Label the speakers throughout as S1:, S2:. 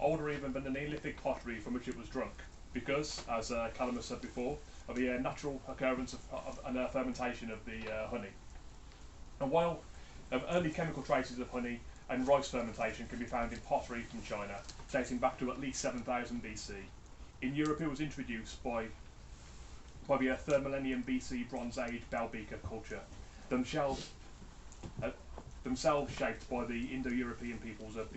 S1: older even than the Neolithic pottery from which it was drunk, because, as Callum has said before, of the natural occurrence and fermentation of the honey. And while early chemical traces of honey and rice fermentation can be found in pottery from China, dating back to at least 7000 BC, in Europe it was introduced by the 3rd millennium BC Bronze Age bell beaker culture, themselves shaped by the Indo-European peoples of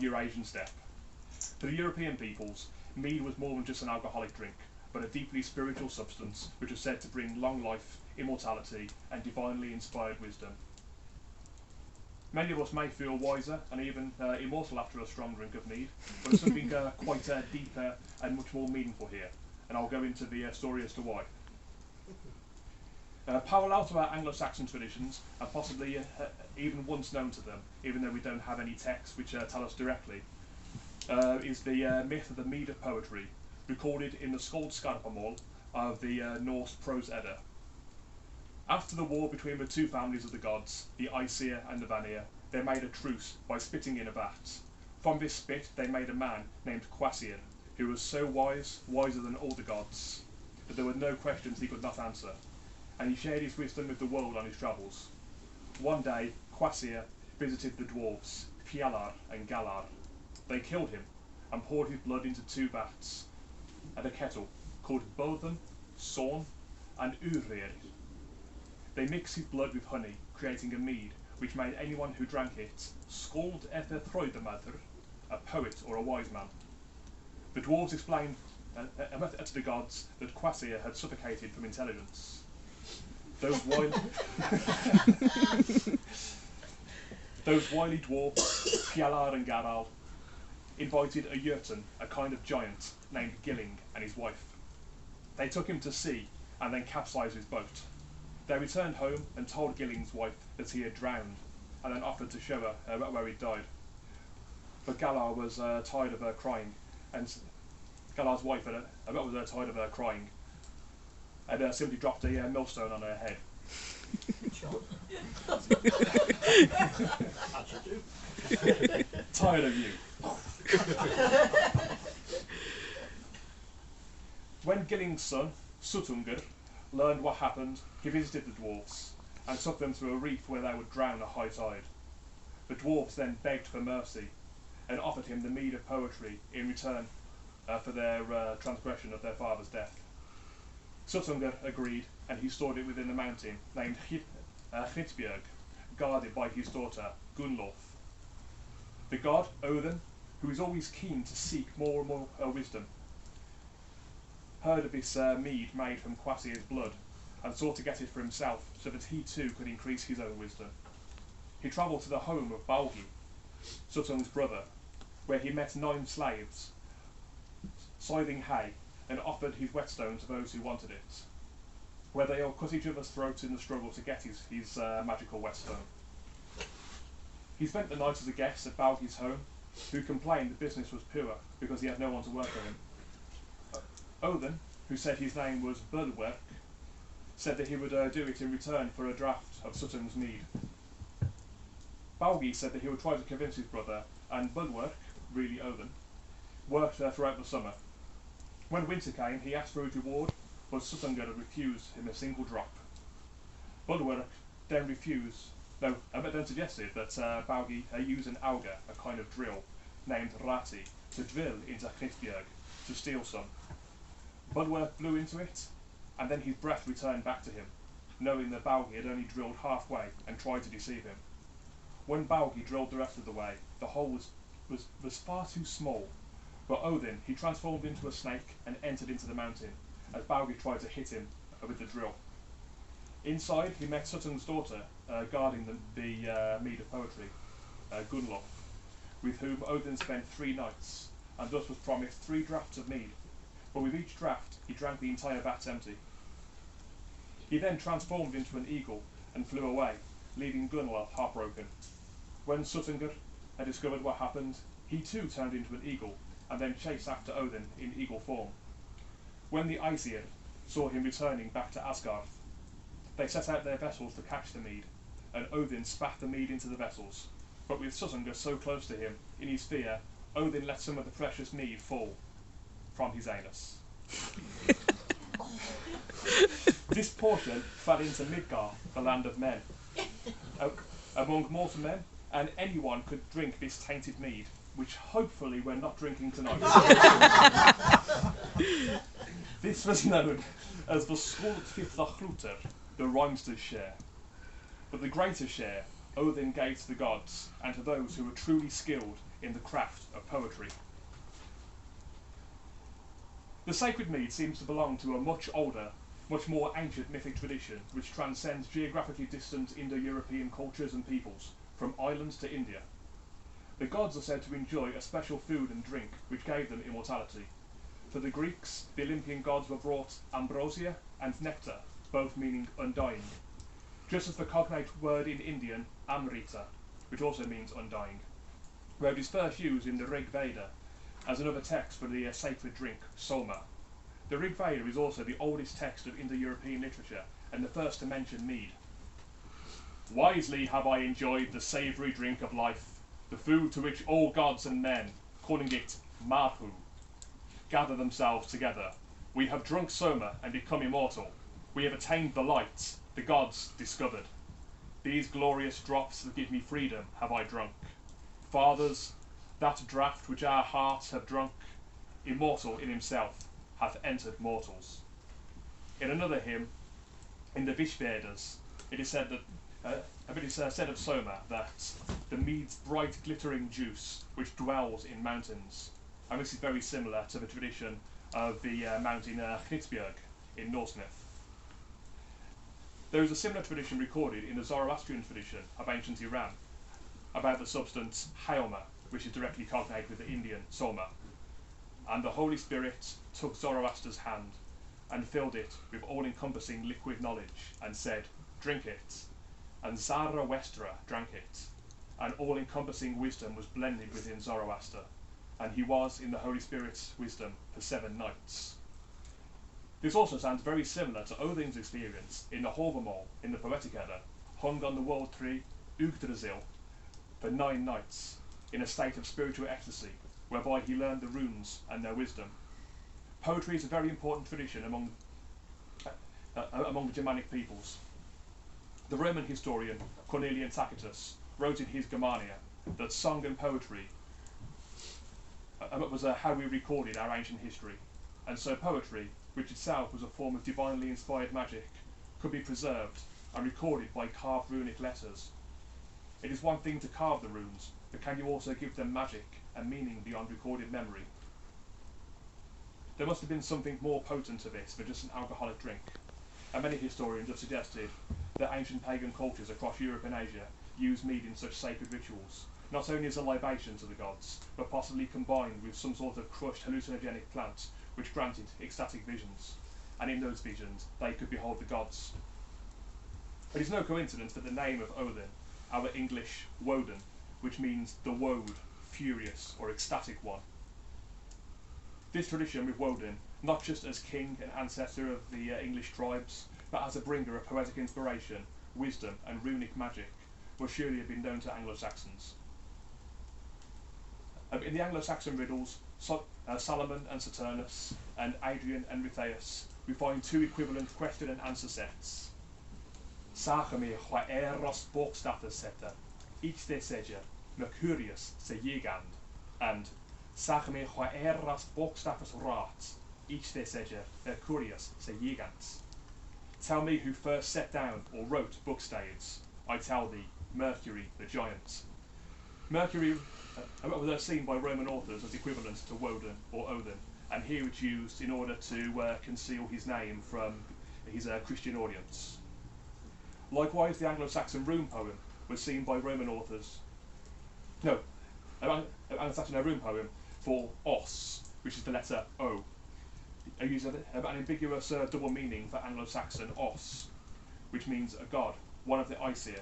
S1: Eurasian steppe. For the European peoples, mead was more than just an alcoholic drink, but a deeply spiritual substance which was said to bring long life, immortality, and divinely inspired wisdom. Many of us may feel wiser and even immortal after a strong drink of mead, but there's something quite deeper and much more meaningful here, and I'll go into the story as to why. Parallel to our Anglo-Saxon traditions, and possibly even once known to them, even though we don't have any texts which tell us directly, is the myth of the Mead of poetry, recorded in the Skaldskaparmál of the Norse Prose Edda. After the war between the two families of the gods, the Aesir and the Vanir, they made a truce by spitting in a vat. From this spit they made a man named Kvasir, who was so wise, wiser than all the gods, that there were no questions he could not answer, and he shared his wisdom with the world on his travels. One day, Kvasir visited the dwarves, Fjalar and Galar. They killed him and poured his blood into 2 vats and a kettle called Bodn, Sorn and Urir. They mixed his blood with honey, creating a mead, which made anyone who drank it skald etter Throidamadr, a poet or a wise man. The dwarves explained to the gods that Kvasir had suffocated from intelligence. Those wily dwarfs, Fjalar and Garal, invited a Jötun, a kind of giant, named Gilling, and his wife. They took him to sea and then capsized his boat. They returned home and told Gilling's wife that he had drowned, and then offered to show her where he'd died. But Galar was tired of her crying, and Galar's wife was tired of her crying, and simply dropped a millstone on her head. Tired of you. When Gilling's son, Suttungr, learned what happened, he visited the dwarfs and took them to a reef where they would drown at high tide. The dwarfs then begged for mercy and offered him the mead of poetry in return for their transgression of their father's death. Suttungr agreed, and he stored it within a mountain named Hnitbjörg, guarded by his daughter Gunnlöf. The god Odin, who is always keen to seek more and more wisdom, heard of this mead made from Kvasir's blood and sought to get it for himself so that he too could increase his own wisdom. He travelled to the home of Baugi, Suttungr's brother, where he met 9 slaves, scything hay, and offered his whetstone to those who wanted it, where they all cut each other's throats in the struggle to get his magical whetstone. He spent the night as a guest at Baugi's home, who complained the business was poor because he had no one to work for him. Odin, who said his name was Brúnwulf, said that he would do it in return for a draught of Suttungr's mead. Baugi said that he would try to convince his brother, and Brúnwulf, really Odin, worked throughout the summer. When winter came, he asked for his reward, but Suttungr refused him a single drop. Brúnwulf then suggested that Baugi use an auger, a kind of drill, named Rati, to drill into Hnitbjörg, to steal some. Brúnwulf blew into it, and then his breath returned back to him, knowing that Baugi had only drilled halfway and tried to deceive him. When Baugi drilled the rest of the way, the hole was far too small, but Odin, he transformed into a snake and entered into the mountain, as Baugi tried to hit him with the drill. Inside, he met Suttungr's daughter, guarding the mead of poetry, Gunnlöf, with whom Odin spent 3 nights, and thus was promised 3 draughts of mead. But with each draught, he drank the entire vat empty. He then transformed into an eagle and flew away, leaving Gunnlöf heartbroken. When Suttungr had discovered what happened, he too turned into an eagle, and then chased after Odin in eagle form. When the Aesir saw him returning back to Asgard, they set out their vessels to catch the mead, and Odin spat the mead into the vessels. But with Suttungr so close to him, in his fear, Odin let some of the precious mead fall from his anus. This portion fell into Midgard, the land of men, among mortal men, and anyone could drink this tainted mead, which hopefully we're not drinking tonight. This was known as the Skuldfifthachluter, the rhymester's share. But the greater share Odin gave to the gods and to those who were truly skilled in the craft of poetry. The sacred mead seems to belong to a much older, much more ancient mythic tradition which transcends geographically distant Indo-European cultures and peoples, from islands to India. The gods are said to enjoy a special food and drink which gave them immortality. For the Greeks, the Olympian gods were brought ambrosia and nectar, both meaning undying, just as the cognate word in Indian, amrita, which also means undying, where it is first used in the Rig Veda as another text for the sacred drink, soma. The Rig Veda is also the oldest text of Indo-European literature and the first to mention mead. Wisely have I enjoyed the savoury drink of life, the food to which all gods and men, calling it marhu, gather themselves together. We have drunk soma and become immortal. We have attained the light the gods discovered. These glorious drops that give me freedom have I drunk. Fathers, that draught which our hearts have drunk, immortal in himself, hath entered mortals. In another hymn, in the Vishvedas, it is said that said of soma that the mead's bright glittering juice which dwells in mountains, and this is very similar to the tradition of the mountain Knitsbjerg in Norse myth. There is a similar tradition recorded in the Zoroastrian tradition of ancient Iran about the substance haoma, which is directly cognate with the Indian soma. And the Holy Spirit took Zoroaster's hand and filled it with all-encompassing liquid knowledge and said, "Drink it." And Zarathustra drank it, and all-encompassing wisdom was blended within Zoroaster, and he was in the Holy Spirit's wisdom for 7 nights. This also sounds very similar to Odin's experience in the Hávamál in the Poetic Edda, hung on the world tree Yggdrasil for 9 nights, in a state of spiritual ecstasy, whereby he learned the runes and their wisdom. Poetry is a very important tradition among the Germanic peoples. The Roman historian Cornelian Tacitus wrote in his Germania that song and poetry was how we recorded our ancient history, and so poetry, which itself was a form of divinely inspired magic, could be preserved and recorded by carved runic letters. It is one thing to carve the runes, but can you also give them magic and meaning beyond recorded memory? There must have been something more potent to this than just an alcoholic drink, and many historians have suggested that ancient pagan cultures across Europe and Asia used mead in such sacred rituals, not only as a libation to the gods, but possibly combined with some sort of crushed hallucinogenic plant which granted ecstatic visions, and in those visions they could behold the gods. It is no coincidence that the name of Odin, our English Woden, which means the woad, furious or ecstatic one. This tradition with Woden, not just as king and ancestor of the English tribes, but as a bringer of poetic inspiration, wisdom and runic magic, must surely have been known to Anglo-Saxons. In the Anglo-Saxon riddles, Solomon and Saturnus, and Adrian and Rithæus, we find 2 equivalent question and answer sets. Sachame hwa eros bokstatus seta, each they seja, Mercurius se yigand, and Sachame hwa eros bokstatus rat, each they seja, Mercurius se yigant. Tell me who first set down or wrote bookstaids. I tell thee, Mercury the giant. Mercury was seen by Roman authors as equivalent to Woden or Odin, and here it's used in order to conceal his name from his Christian audience. Likewise, the Anglo-Saxon rune poem was seen by Roman authors. Anglo-Saxon rune poem for os, which is the letter O. I use an ambiguous double meaning for Anglo-Saxon os, which means a god, one of the Aesir,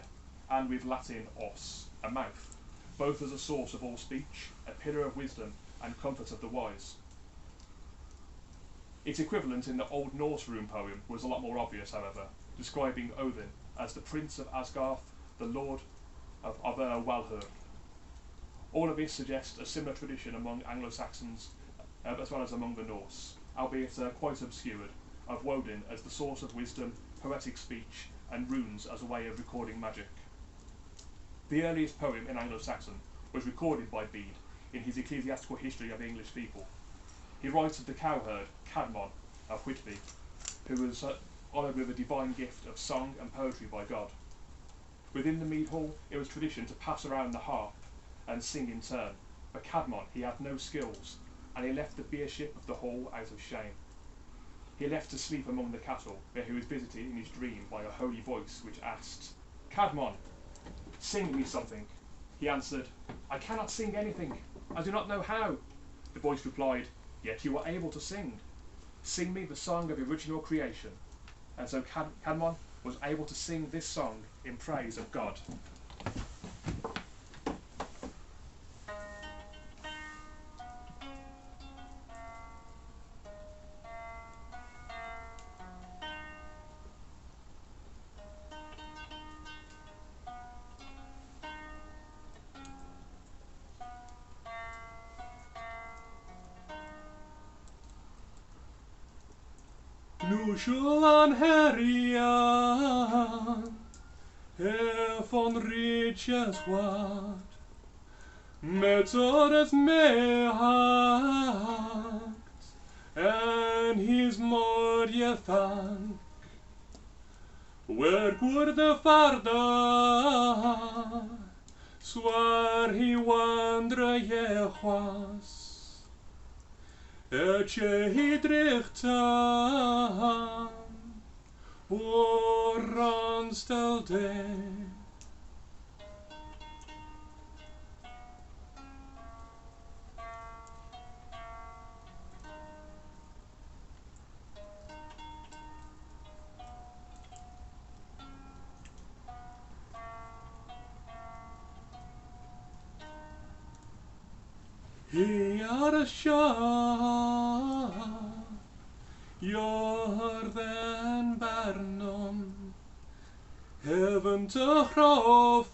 S1: and with Latin os, a mouth, both as a source of all speech, a pillar of wisdom, and comfort of the wise. Its equivalent in the Old Norse rune poem was a lot more obvious, however, describing Odin as the prince of Asgarth, the lord of Valhur. All of this suggests a similar tradition among Anglo-Saxons as well as among the Norse, albeit quite obscured, of Woden as the source of wisdom, poetic speech, and runes as a way of recording magic. The earliest poem in Anglo-Saxon was recorded by Bede in his ecclesiastical history of the English people. He writes of the cowherd, Cædmon, of Whitby, who was honoured with a divine gift of song and poetry by God. Within the Meadhall, it was tradition to pass around the harp and sing in turn, but Cædmon, he had no skills, and he left the beership of the hall out of shame. He left to sleep among the cattle, where he was visited in his dream by a holy voice which asked, "Cædmon, sing me something." He answered, "I cannot sing anything, I do not know how." The voice replied, "Yet you are able to sing. Sing me the song of original creation." And so Cædmon was able to sing this song in praise of God.
S2: Nu skall härjan från rikets vart med sådant makt and his mighty thank where could the farda swar he wandra Jehovas Drichtan Våran ställde He are a shop Jörden Barnum Heaven to Hrofe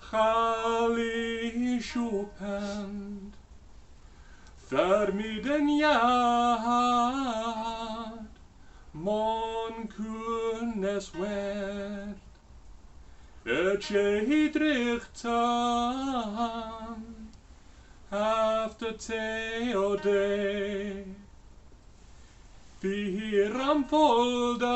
S2: Chali Chopend Thermiden Jad Mon kunnes wert Drichtan After Theodish Fyram foldan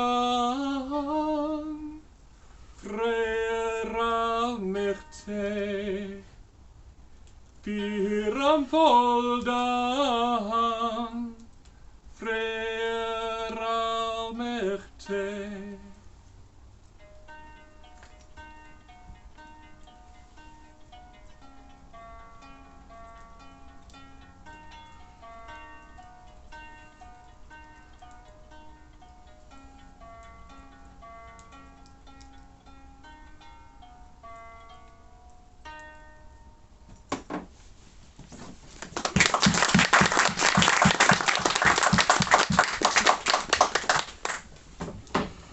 S2: Freral merte Fyram foldan Freral merte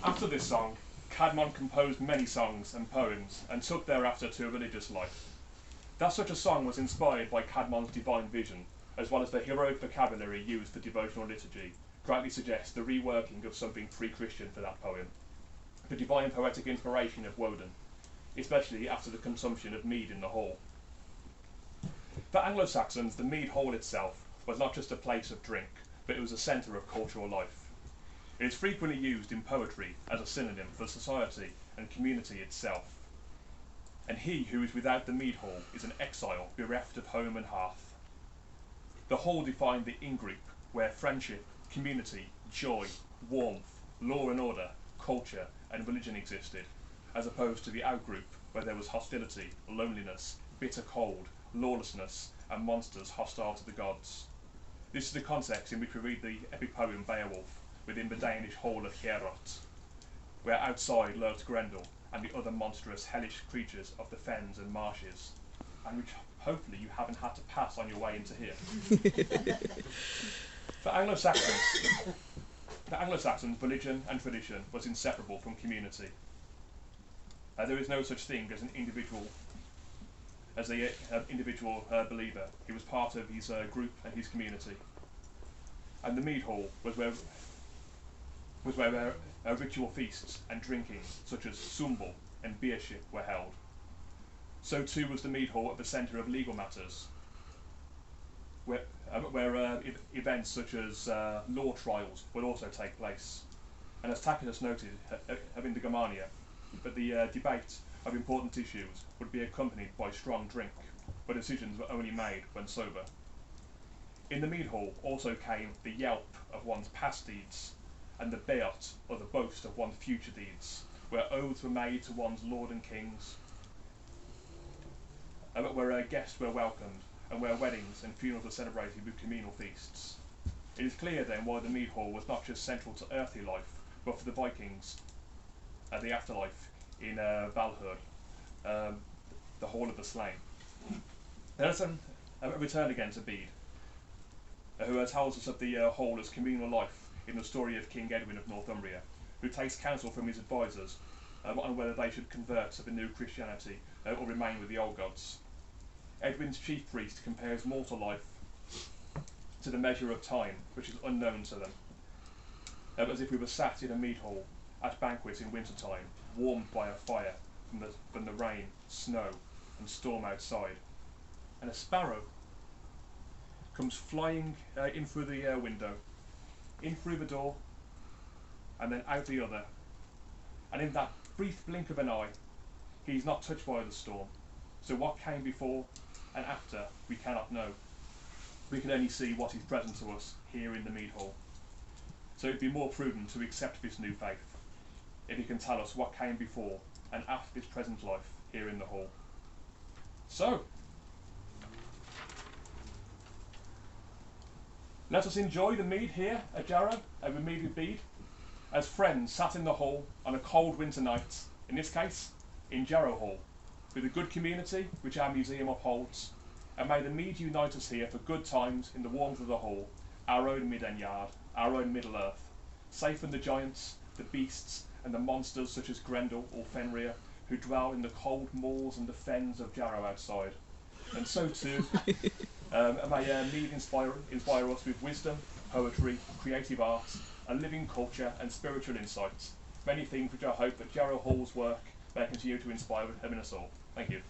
S1: After this song, Cædmon composed many songs and poems and took thereafter to a religious life. That such a song was inspired by Cædmon's divine vision, as well as the heroic vocabulary used for devotional liturgy, greatly suggests the reworking of something pre-Christian for that poem. The divine poetic inspiration of Woden, especially after the consumption of mead in the hall. For Anglo-Saxons, the Meadhall itself was not just a place of drink, but it was a centre of cultural life. It is frequently used in poetry as a synonym for society and community itself. And he who is without the Meadhall is an exile bereft of home and hearth. The hall defined the in-group where friendship, community, joy, warmth, law and order, culture and religion existed, as opposed to the out-group where there was hostility, loneliness, bitter cold, lawlessness and monsters hostile to the gods. This is the context in which we read the epic poem Beowulf within the Danish hall of Jarrow, where outside lurked Grendel and the other monstrous hellish creatures of the fens and marshes, and which hopefully you haven't had to pass on your way into here. For Anglo-Saxons, religion and tradition was inseparable from community. There is no such thing as an individual as an individual believer. He was part of his group and his community. And the Meadhall was where ritual feasts and drinking, such as sumbal and beership, were held. So too was the Meadhall at the centre of legal matters, where events such as law trials would also take place. And as Tacitus noted in the Germania, that the debate of important issues would be accompanied by strong drink, but decisions were only made when sober. In the Meadhall also came the yelp of one's past deeds, and the beot, or the boast of one's future deeds, where oaths were made to one's lord and kings, where guests were welcomed, and where weddings and funerals were celebrated with communal feasts. It is clear then why the Meadhall was not just central to earthly life, but for the Vikings, the afterlife in Valhalla, the Hall of the Slain. Let us return again to Bede, who tells us of the Hall as communal life in the story of King Edwin of Northumbria, who takes counsel from his advisors on whether they should convert to the new Christianity or remain with the old gods. Edwin's chief priest compares mortal life to the measure of time, which is unknown to them, as if we were sat in a mead hall at banquets in wintertime, warmed by a fire from the rain, snow, and storm outside. And a sparrow comes flying in through the window, in through the door, and then out the other. And in that brief blink of an eye, he's not touched by the storm. So what came before and after, we cannot know. We can only see what is present to us here in the Meadhall. So it'd be more prudent to accept this new faith, if he can tell us what came before and after this present life here in the hall. So, let us enjoy the mead here at Jarrow, over Mead with Bede, as friends sat in the hall on a cold winter night, in this case, in Jarrow Hall, with a good community which our museum upholds, and may the mead unite us here for good times in the warmth of the hall, our own Midden Yard, our own Middle Earth, safe from the giants, the beasts, and the monsters such as Grendel or Fenrir, who dwell in the cold moors and the fens of Jarrow outside. And so too, may Mead inspire us with wisdom, poetry, creative arts, a living culture and spiritual insights, many things which I hope that Jarrow Hall's work may continue to inspire in us all. Thank you.